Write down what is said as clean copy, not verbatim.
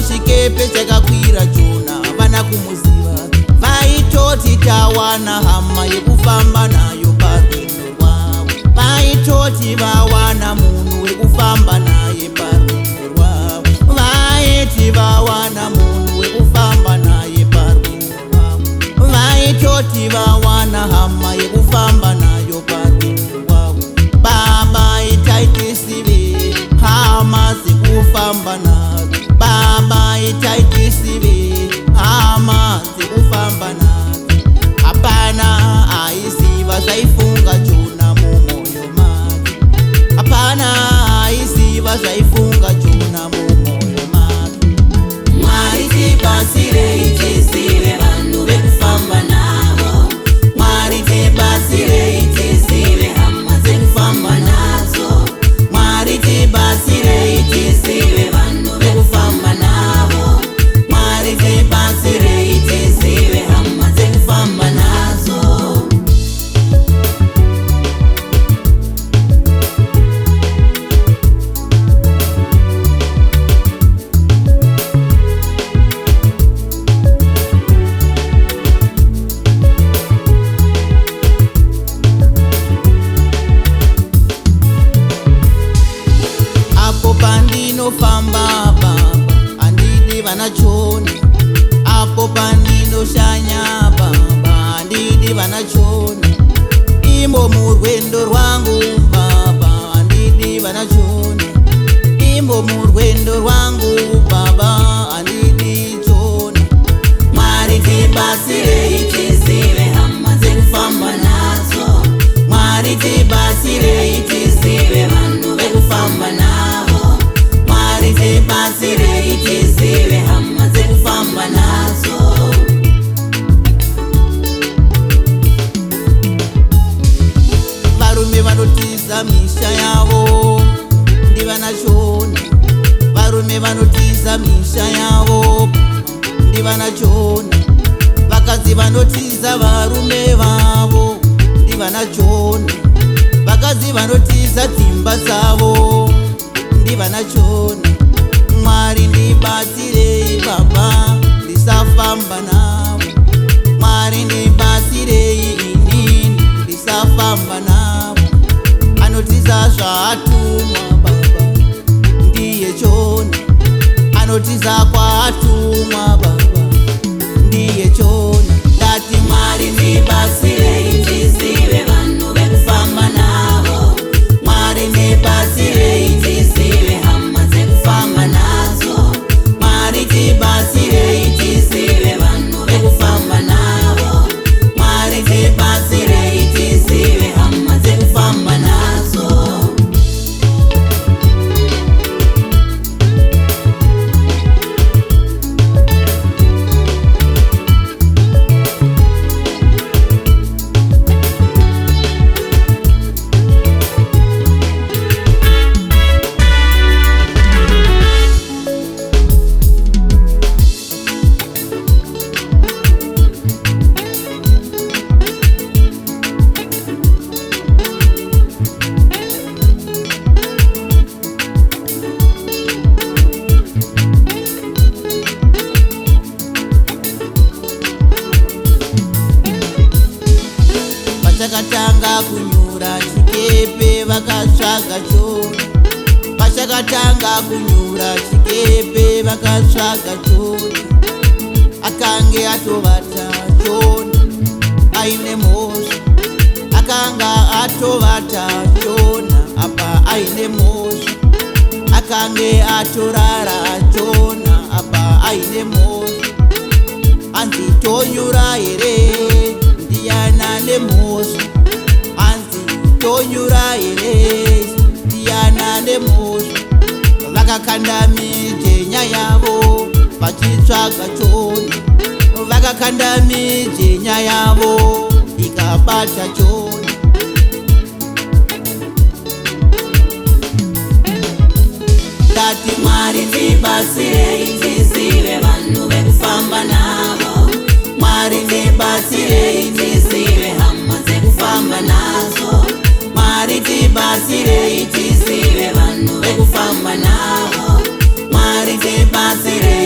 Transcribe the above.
muchikepe chakakwira Jona havana kumuziva. Vaitoti tawana hama yekufamba nayo parwendo rwavo. Vaitoti vawana munhu wekufamba naye parwendo rwavo. Vaiti vawana munhu wekufamba naye parwendo rwavo. Vaitoti vawana hama yekufamba nayo parwendo rwavo. Baba itai tisive hama dzekufamba nadzo. Baba itai tisive hama dzekufamba nadzo. Hapana aiziva zvaifunga Jona mumwoyo make. Hapana aiziva zvaifunga Jona mumwoyo make. Mwari tibatsirei tizive vanhu vekufamba navo. Mwari tibatsirei tizive hama dzekufamba nadzo. Mwari tibatsirei tizive vanhu vekufamba navo. Mwari tibatsirei tizive hama dzekufamba nadzo. Apo pandinofamba baba handidi vana Jona. Apo pandinoshanya baba handidi vana Jona. Imo murwendo rwangu baba handidi vana Jona. Imo murwendo rwangu baba handidi Jona. Mwari tibatsirei tizive hama dzekufamba nadzo. Mwari tibatsirei tizive vanhu vekufamba navo. Mwari tibatsirei tizive hama dzekufamba nadzo. Varume vanotiza misha yavo ndivana Jona. Varume vanotiza misha yavo ndivana Jona. Vakadzi vanotiza varume vavo ndivana Jona. Vakadzi vanotiza dzimba dzavo ndivana Jona. Mwari ndibatsirei baba ndisafamba navo. Mwari ndibatsirei inini ndisafamba navo. Anotiza zvaatumwa baba ndiye Jona. Anotiza kwaatumwa baba ndiye Jona. Ndati Mwari ndibatsirei tizive vanhu vekufamba navo. Mwari ndibatsirei tizive hama dzekufamba nadzo. Mwari tibatsirei tizive vanhu vekufamba navo. Mwari tibatsirei tizive hama dzekufamba nadzo. Vachakatanga kunyura chikepe vakatsvaga Jona. Vachakatanga kunyura chikepe vakatsvaga Jona. Akange atovata Jona aine mhosva. Akanga atovata Jona apa aine mhosva. Akange atorara Jona apa aine mhosva. Anzi tonyura here ndiana nemhosva. Anzi tonyura here ndiana nemhosva. Vakakanda mijenya yavo vachitsvaga Jona. Vakakanda mijenya yavo ikabata Jona. Ndati Mwari tibatsirei tizive vanhu vekufamba navo. Mwari tibatsirei tizive hama dzekufamba nadzo. Mwari tibatsirei tizive vanhu vekufamba navo. Mwari tibatsirei